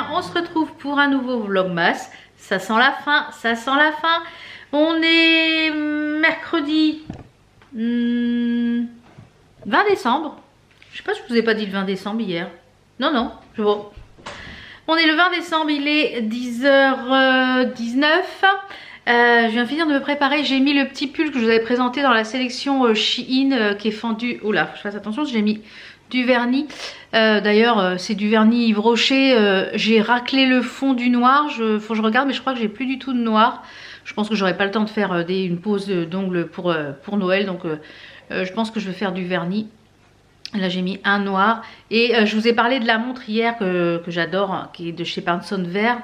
bien, on se retrouve pour un nouveau vlogmas. Ça sent la fin, ça sent la fin. On est mercredi 20 décembre. Je sais pas si je vous ai pas dit le 20 décembre hier. Non, non, je vois. On est le 20 décembre, il est 10h19. Je viens finir de me préparer. J'ai mis le petit pull que je vous avais présenté dans la sélection Shein qui est fendu. Oh là, je fasse attention, j'ai mis du vernis. D'ailleurs, c'est du vernis Yves Rocher. J'ai raclé le fond du noir. Faut que je regarde, mais je crois que j'ai plus du tout de noir. Je pense que j'aurai pas le temps de faire une pose d'ongles pour Noël. Donc, je pense que je vais faire du vernis. Là, j'ai mis un noir. Et je vous ai parlé de la montre hier que j'adore, hein, qui est de chez Panson Vert.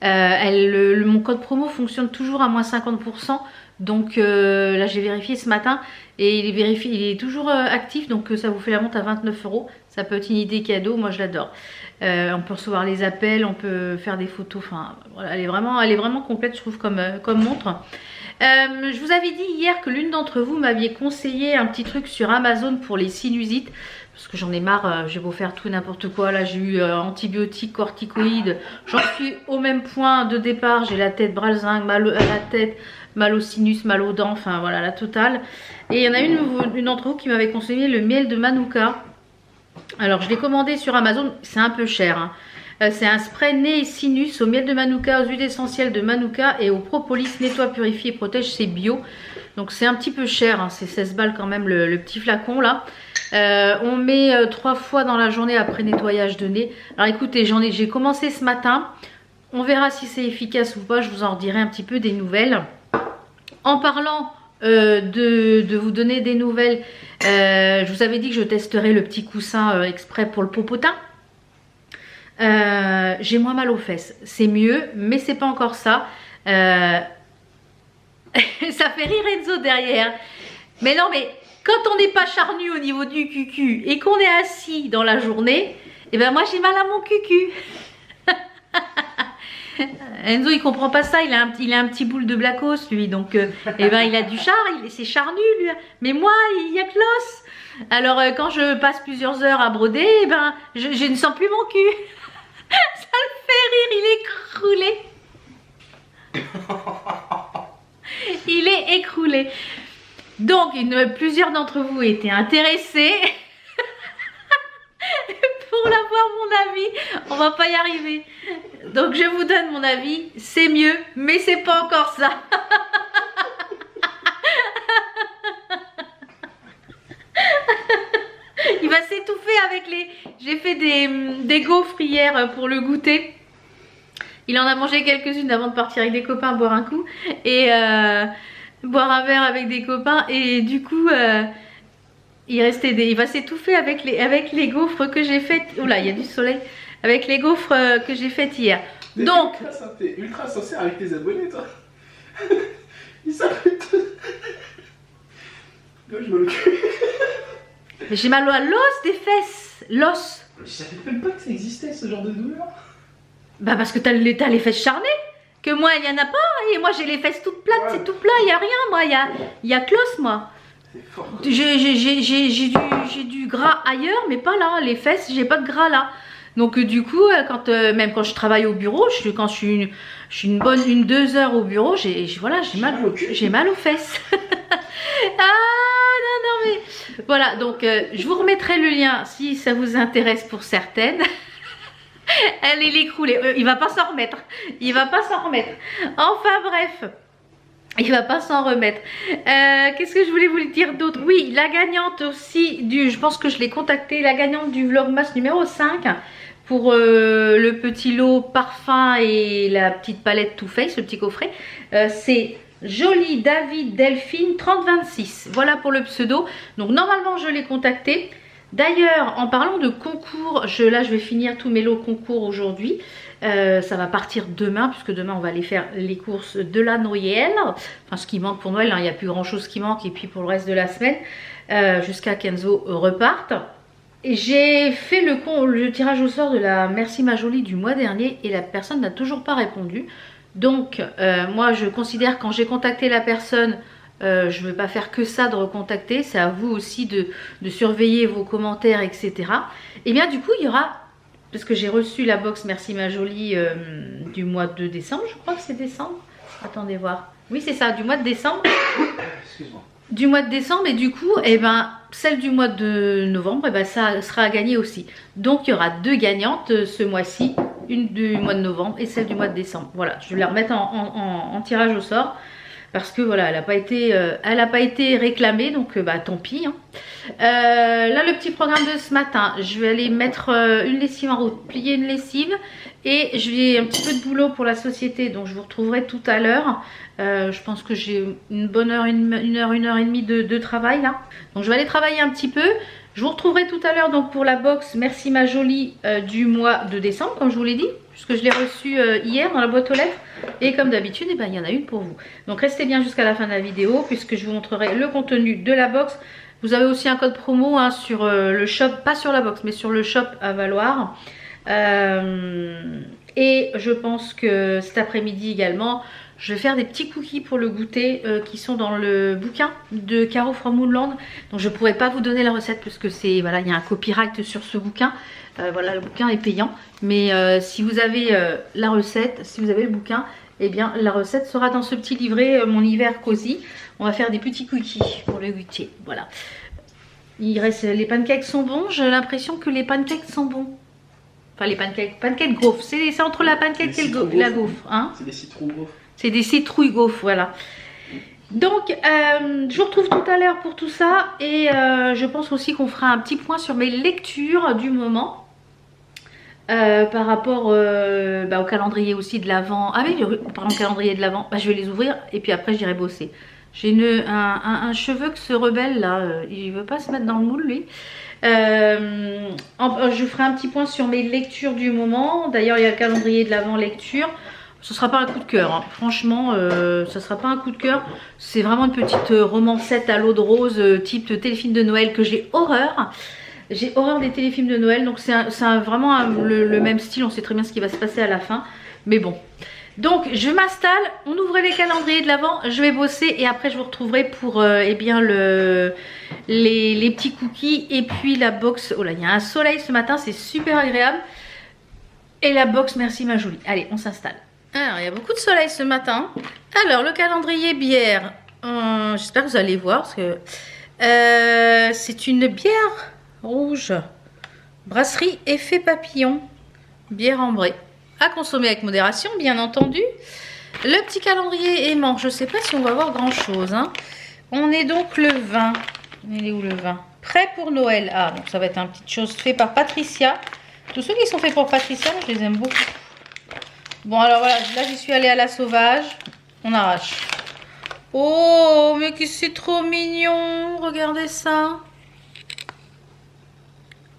Mon code promo fonctionne toujours à moins 50%. Donc là j'ai vérifié ce matin et il est toujours actif. Donc ça vous fait la montre à 29 €. Ça peut être une idée cadeau, moi je l'adore. On peut recevoir les appels, on peut faire des photos. Enfin voilà, elle est vraiment complète je trouve comme montre. Je vous avais dit hier que l'une d'entre vous m'aviez conseillé un petit truc sur Amazon pour les sinusites. Parce que j'en ai marre, j'ai beau faire tout n'importe quoi. Là j'ai eu antibiotiques, corticoïdes. J'en suis au même point de départ. J'ai la tête bralzingue, mal à la tête, mal au sinus, mal aux dents. Enfin voilà, la totale. Et il y en a une d'entre vous qui m'avait conseillé le miel de Manuka. Alors je l'ai commandé sur Amazon. C'est un peu cher, hein. C'est un spray nez et sinus au miel de Manuka, aux huiles essentielles de Manuka et au propolis nettoie, purifie et protège, c'est bio. Donc c'est un petit peu cher, hein. C'est 16 balles quand même le petit flacon là. On met 3 fois dans la journée après nettoyage de nez. Alors écoutez, j'ai commencé ce matin. On verra si c'est efficace ou pas, je vous en redirai un petit peu des nouvelles. En parlant de vous donner des nouvelles, je vous avais dit que je testerai le petit coussin exprès pour le popotin. J'ai moins mal aux fesses, c'est mieux, mais c'est pas encore ça. Ça fait rire Enzo derrière. Mais non, mais quand on n'est pas charnu au niveau du cucu et qu'on est assis dans la journée, et ben moi j'ai mal à mon cucu. Enzo il comprend pas ça, il a un petit boule de blacos lui, donc et ben il a du char, c'est charnu lui. Mais moi il y a que l'os. Alors quand je passe plusieurs heures à broder, et ben je ne sens plus mon cul. Ça le fait rire, il est écroulé. Il est écroulé. Donc, plusieurs d'entre vous étaient intéressés. Pour l'avoir mon avis, on va pas y arriver. Donc, je vous donne mon avis. C'est mieux, mais c'est pas encore ça. Il va s'étouffer avec les... J'ai fait des gaufres hier pour le goûter. Il en a mangé quelques-unes avant de partir avec des copains boire un coup. Et boire un verre avec des copains. Et du coup, il va s'étouffer avec les gaufres que j'ai faites. Oula, il y a du soleil. Avec les gaufres que j'ai faites hier. Mais donc... T'es ultra sincère avec tes abonnés, toi. Ils s'arrêtent. Là, je me le cul. J'ai mal à l'os des fesses. L'os. Je savais même pas que ça existait ce genre de douleur. Bah parce que t'as les fesses charnées. Que moi il y en a pas. Et moi j'ai les fesses toutes plates, ouais. C'est tout plat, il y a rien moi. Il y a que l'os moi. C'est fort. J'ai du gras ailleurs mais pas là. Les fesses, j'ai pas de gras là. Donc du coup, même quand je travaille au bureau, quand je suis une bonne 2 heures au bureau, j'ai mal aux fesses. Ah non mais voilà, donc je vous remettrai le lien si ça vous intéresse pour certaines. Elle est écroulée, il va pas s'en remettre. Il va pas s'en remettre. Enfin bref, il va pas s'en remettre. Qu'est-ce que je voulais vous dire d'autre? Oui, la gagnante aussi je pense que je l'ai contactée, la gagnante du vlogmas numéro 5 pour le petit lot parfum et la petite palette Too Faced, le petit coffret. C'est Jolie David Delphine 3026. Voilà pour le pseudo. Donc normalement je l'ai contacté. D'ailleurs en parlant de concours, là je vais finir tous mes lots concours aujourd'hui. Ça va partir demain puisque demain on va aller faire les courses de la Noël. Enfin ce qui manque pour Noël, hein, il n'y a plus grand chose qui manque. Et puis pour le reste de la semaine jusqu'à qu'Enzo reparte. J'ai fait le tirage au sort de la Merci ma jolie du mois dernier et la personne n'a toujours pas répondu. Donc moi je considère quand j'ai contacté la personne, je ne vais pas faire que ça de recontacter, c'est à vous aussi de surveiller vos commentaires, etc. Et bien du coup il y aura parce que j'ai reçu la box Merci ma jolie du mois de décembre, je crois que c'est décembre. Attendez voir. Oui, c'est ça, du mois de décembre. Excuse-moi. Du mois de décembre, et du coup, eh ben, celle du mois de novembre, eh ben, ça sera à gagner aussi. Donc, il y aura 2 gagnantes ce mois-ci, une du mois de novembre et celle du mois de décembre. Voilà, je vais la remettre en tirage au sort. Parce que voilà, elle n'a pas été réclamée, donc bah tant pis. Hein. Là, le petit programme de ce matin, je vais aller mettre une lessive en route, plier une lessive. Et j'ai un petit peu de boulot pour la société, donc je vous retrouverai tout à l'heure. Je pense que j'ai une bonne heure, une heure et demie de travail là. Donc je vais aller travailler un petit peu. Je vous retrouverai tout à l'heure donc pour la box Merci ma jolie du mois de décembre, comme je vous l'ai dit, puisque je l'ai reçue hier dans la boîte aux lettres. Et comme d'habitude, eh ben, il y en a une pour vous. Donc restez bien jusqu'à la fin de la vidéo, puisque je vous montrerai le contenu de la box. Vous avez aussi un code promo hein, sur le shop, pas sur la box, mais sur le shop à valoir. Et je pense que cet après-midi également, je vais faire des petits cookies pour le goûter qui sont dans le bouquin de Caro from Moonland. Donc je ne pourrais pas vous donner la recette puisque c'est voilà, il y a un copyright sur ce bouquin. Voilà, le bouquin est payant. Mais si vous avez la recette, si vous avez le bouquin, eh bien la recette sera dans ce petit livret, mon hiver cosy. On va faire des petits cookies pour le goûter. Voilà. Il reste, les pancakes sont bons. J'ai l'impression que les pancakes sont bons. Enfin les pancakes gaufres. C'est entre la pancake et la gaufre. Hein, c'est des citrons gaufres. C'est des citrouilles gaufres, voilà. Donc, je vous retrouve tout à l'heure pour tout ça. Et je pense aussi qu'on fera un petit point sur mes lectures du moment. Par rapport au calendrier aussi de l'Avent. Ah oui, par le calendrier de l'Avent, je vais les ouvrir et puis après j'irai bosser. J'ai un cheveu qui se rebelle là. Il veut pas se mettre dans le moule lui. Je ferai un petit point sur mes lectures du moment. D'ailleurs, il y a le calendrier de l'Avent lecture. Ce sera pas un coup de cœur, hein. Franchement, ça sera pas un coup de cœur. C'est vraiment une petite romancette à l'eau de rose, type téléfilm de Noël que j'ai horreur. J'ai horreur des téléfilms de Noël, donc c'est vraiment le même style. On sait très bien ce qui va se passer à la fin, mais bon. Donc je m'installe, on ouvre les calendriers de l'Avent, je vais bosser et après je vous retrouverai pour eh bien les petits cookies et puis la box. Oh là, il y a un soleil ce matin, c'est super agréable. Et la box Merci ma jolie. Allez, on s'installe. Alors, il y a beaucoup de soleil ce matin. Alors, le calendrier bière. J'espère que vous allez voir. Parce que c'est une bière rouge. Brasserie Effet Papillon. Bière ambrée. À consommer avec modération, bien entendu. Le petit calendrier aimant. Je ne sais pas si on va voir grand-chose. Hein. On est donc le 20. Il est où le 20? Prêt pour Noël. Ah, donc ça va être une petite chose faite par Patricia. Tous ceux qui sont faits pour Patricia, je les aime beaucoup. Bon, alors voilà, là j'y suis allée à la sauvage. On arrache. Oh, mais que c'est trop mignon. Regardez ça.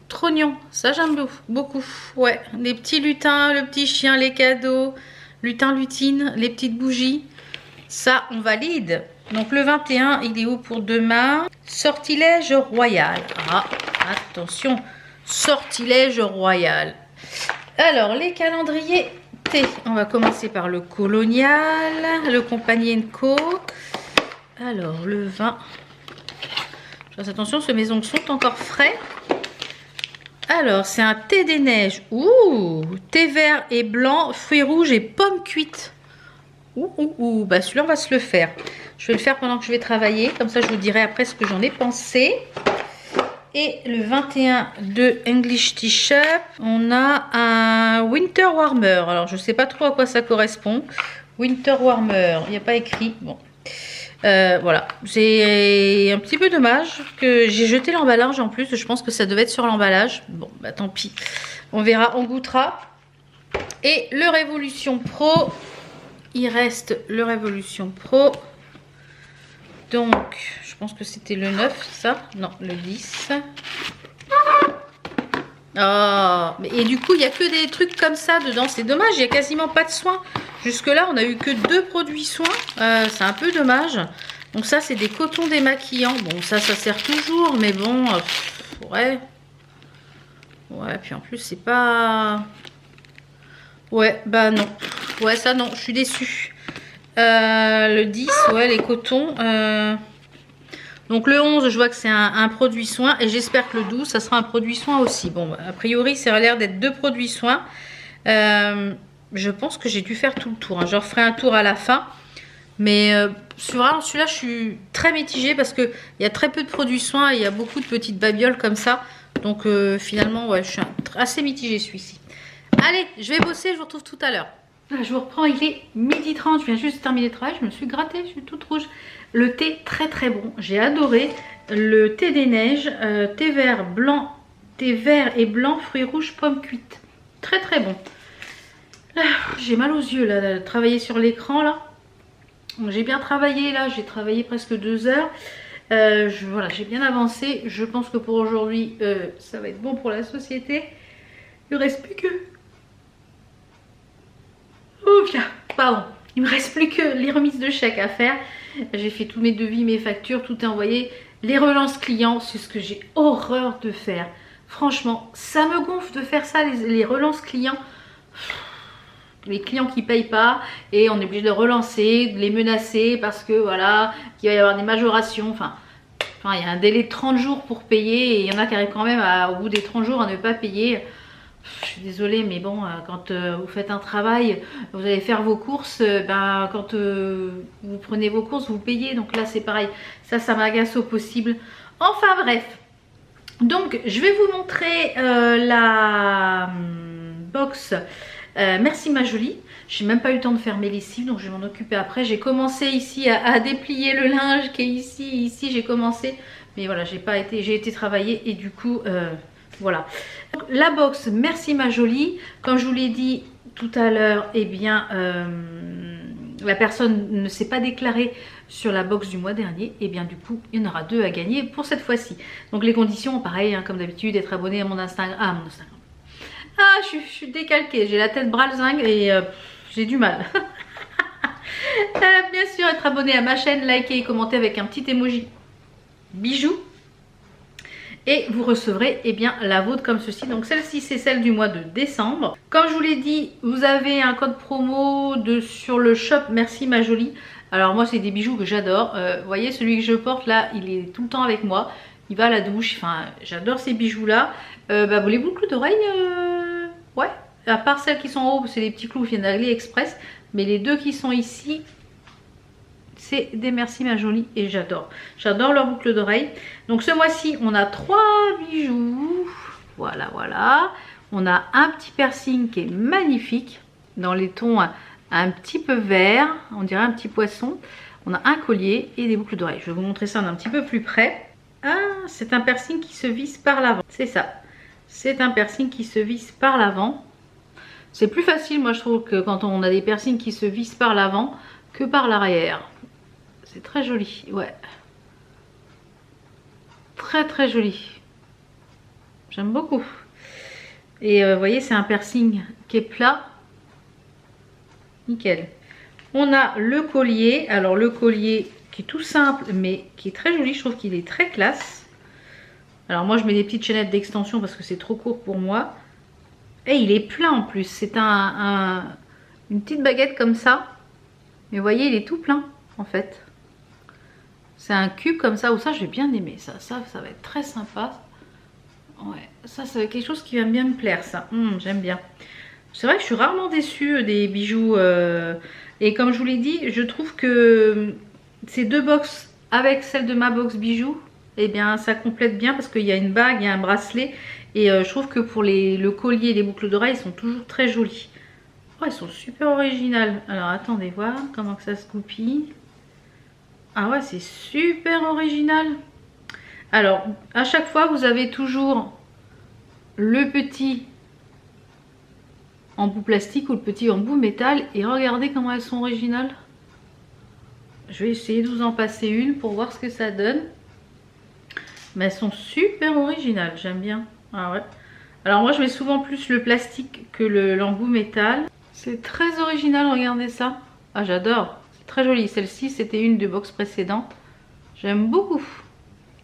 Trop mignon. Ça, j'aime beaucoup. Ouais, les petits lutins, le petit chien, les cadeaux. Lutin, lutine, les petites bougies. Ça, on valide. Donc le 21, il est où pour demain? Sortilège royal. Ah, attention. Sortilège royal. Alors, les calendriers thé. On va commencer par le colonial, le Compagnie & Co. Alors, le 20. Faites attention, ces maisons sont encore frais. Alors, c'est un thé des neiges. Ouh, thé vert et blanc, fruits rouges et pommes cuites. Ouh, bah celui-là, on va se le faire. Je vais le faire pendant que je vais travailler. Comme ça, je vous dirai après ce que j'en ai pensé. Et le 21 de English Tea Shop, on a un Winter Warmer. Alors, je ne sais pas trop à quoi ça correspond. Winter Warmer, il n'y a pas écrit. Bon, voilà. C'est un petit peu dommage que j'ai jeté l'emballage en plus. Je pense que ça devait être sur l'emballage. Bon, bah tant pis. On verra, on goûtera. Et le Révolution Pro, il reste le Révolution Pro. Donc, je pense que c'était le 9, ça. Non, le 10. Oh, et du coup, il n'y a que des trucs comme ça dedans. C'est dommage, il n'y a quasiment pas de soins. Jusque-là, on a eu que 2 produits soins. C'est un peu dommage. Donc ça, c'est des cotons démaquillants. Bon, ça sert toujours, mais bon, ouais. Ouais, puis en plus, c'est pas... Ouais, bah non. Ouais, ça, non, je suis déçue. Le 10, ouais, les cotons. Donc le 11, je vois que c'est un produit soin et j'espère que le 12, ça sera un produit soin aussi. Bon, a priori, ça a l'air d'être 2 produits soins. Je pense que j'ai dû faire tout le tour. Hein. Je referai un tour à la fin. Mais sur celui-là, je suis très mitigée parce qu'il y a très peu de produits soins et il y a beaucoup de petites babioles comme ça. Donc finalement, ouais, je suis assez mitigée celui-ci. Allez, je vais bosser, je vous retrouve tout à l'heure. Je vous reprends, il est 12h30, je viens juste de terminer le travail, je me suis grattée, je suis toute rouge. Le thé, très très bon, j'ai adoré. Le thé des neiges, thé vert, blanc, thé vert et blanc, fruits rouges, pommes cuites. Très très bon. J'ai mal aux yeux là, de travailler sur l'écran là. J'ai bien travaillé là, j'ai travaillé presque 2 heures. Voilà, j'ai bien avancé. Je pense que pour aujourd'hui, ça va être bon pour la société. Il ne reste plus que... Oh, bien, pardon. Il me reste plus que les remises de chèques à faire. J'ai fait tous mes devis, mes factures, tout est envoyé. Les relances clients, c'est ce que j'ai horreur de faire. Franchement, ça me gonfle de faire ça, les relances clients. Les clients qui payent pas et on est obligé de relancer, de les menacer parce que voilà, qu'il va y avoir des majorations. Enfin, il y a un délai de 30 jours pour payer et il y en a qui arrivent quand même au bout des 30 jours à ne pas payer. Je suis désolée, mais bon, quand vous faites un travail, vous allez faire vos courses, quand vous prenez vos courses, vous payez. Donc là, c'est pareil. Ça m'agace au possible. Enfin bref. Donc, je vais vous montrer la box Merci ma jolie. J'ai même pas eu le temps de faire mes lessives, donc je vais m'en occuper après. J'ai commencé ici à déplier le linge qui est ici. Ici, j'ai commencé. Mais voilà, j'ai été travailler et du coup, voilà. Donc, la box Merci ma jolie. Comme je vous l'ai dit tout à l'heure, eh bien, la personne ne s'est pas déclarée sur la box du mois dernier. Et bien du coup, il y en aura 2 à gagner pour cette fois-ci. Donc les conditions, pareil, hein, comme d'habitude, être abonné à mon Instagram. Ah, je suis décalquée, j'ai la tête bralzingue et j'ai du mal. Bien sûr, être abonné à ma chaîne, liker et commenter avec un petit emoji bijou. Et vous recevrez eh bien, la vôtre comme ceci. Donc celle-ci, c'est celle du mois de décembre. Comme je vous l'ai dit, vous avez un code promo sur le shop Merci ma jolie. Alors moi, c'est des bijoux que j'adore. Vous voyez, celui que je porte là, il est tout le temps avec moi. Il va à la douche. Enfin, j'adore ces bijoux-là. Vous les boucles d'oreilles, ouais. À part celles qui sont en haut, c'est des petits clous qui viennent d'AliExpress. Mais les 2 qui sont ici, c'est des Merci ma jolie et j'adore. J'adore leurs boucles d'oreilles. Donc ce mois-ci, on a 3 bijoux. Voilà, voilà. On a un petit piercing qui est magnifique. Dans les tons un petit peu vert. On dirait un petit poisson. On a un collier et des boucles d'oreilles. Je vais vous montrer ça d'un petit peu plus près. Ah, c'est un piercing qui se visse par l'avant. C'est ça. C'est un piercing qui se visse par l'avant. C'est plus facile, moi je trouve, que quand on a des piercings qui se vissent par l'avant que par l'arrière. C'est très joli, ouais. Très très joli. J'aime beaucoup. Et vous voyez, c'est un piercing qui est plat. Nickel. On a le collier. Alors le collier qui est tout simple mais qui est très joli. Je trouve qu'il est très classe. Alors moi je mets des petites chaînettes d'extension parce que c'est trop court pour moi. Et il est plein en plus. C'est une petite baguette comme ça. Mais vous voyez, il est tout plein en fait. C'est un cube comme ça. Ou ça, je vais bien aimer. Ça va être très sympa. Ouais, ça c'est quelque chose qui va bien me plaire ça. J'aime bien. C'est vrai que je suis rarement déçue des bijoux. Et comme je vous l'ai dit, je trouve que ces 2 box avec celle de ma box bijoux, eh bien ça complète bien parce qu'il y a une bague, il y a un bracelet. Et je trouve que pour le collier et les boucles d'oreilles, ils sont toujours très jolis. Oh, ils sont super originales. Alors attendez voir comment que ça se goupille. Ah ouais, c'est super original. Alors, à chaque fois, vous avez toujours le petit embout plastique ou le petit embout métal. Et regardez comment elles sont originales. Je vais essayer de vous en passer une pour voir ce que ça donne. Mais elles sont super originales, j'aime bien. Ah ouais. Alors moi je mets souvent plus le plastique que l'embout métal. C'est très original, regardez ça. Ah j'adore, c'est très joli. Celle-ci c'était une de box précédente. J'aime beaucoup.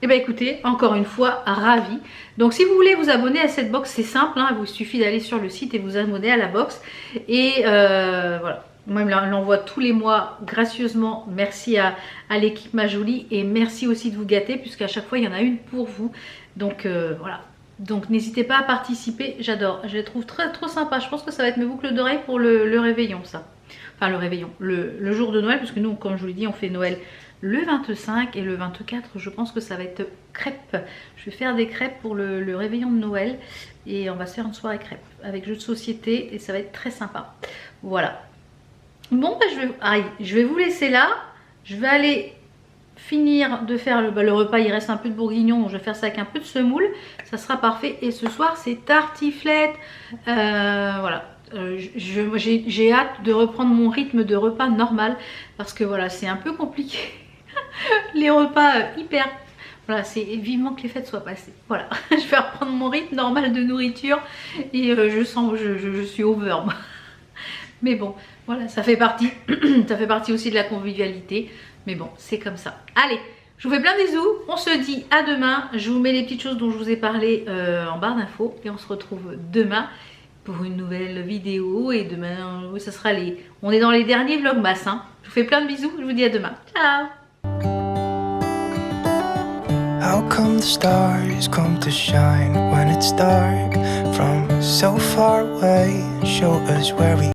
Et bien écoutez, encore une fois, ravi. Donc si vous voulez vous abonner à cette box, c'est simple. Hein, il vous suffit d'aller sur le site et vous abonner à la box. Et voilà. Moi, il me l'envoie tous les mois gracieusement. Merci à l'équipe Ma Jolie et merci aussi de vous gâter puisqu'à chaque fois il y en a une pour vous. Donc voilà. Donc n'hésitez pas à participer, j'adore. Je les trouve trop sympa. Je pense que ça va être mes boucles d'oreilles pour le réveillon, ça. Enfin le réveillon, le jour de Noël, parce que nous, comme je vous l'ai dit, on fait Noël le 25 et le 24, je pense que ça va être crêpes. Je vais faire des crêpes pour le réveillon de Noël et on va se faire une soirée crêpes avec jeux de société et ça va être très sympa. Voilà. Bon, bah, je vais vous laisser là. Je vais aller finir de faire le repas. Il reste un peu de bourguignon. Je vais faire ça avec un peu de semoule. Ça sera parfait. Et ce soir, c'est tartiflette. Voilà. J'ai hâte de reprendre mon rythme de repas normal. Parce que voilà, c'est un peu compliqué. Les repas hyper... Voilà, c'est vivement que les fêtes soient passées. Voilà, je vais reprendre mon rythme normal de nourriture. Et je suis over. Mais bon, voilà, ça fait partie aussi de la convivialité. Mais bon, c'est comme ça. Allez, je vous fais plein de bisous. On se dit à demain. Je vous mets les petites choses dont je vous ai parlé en barre d'infos. Et on se retrouve demain pour une nouvelle vidéo. Et demain, ça sera on est dans les derniers vlogmas. Hein. Je vous fais plein de bisous. Je vous dis à demain. Ciao. How come the stars come to shine when it's dark from so far away? Show us where we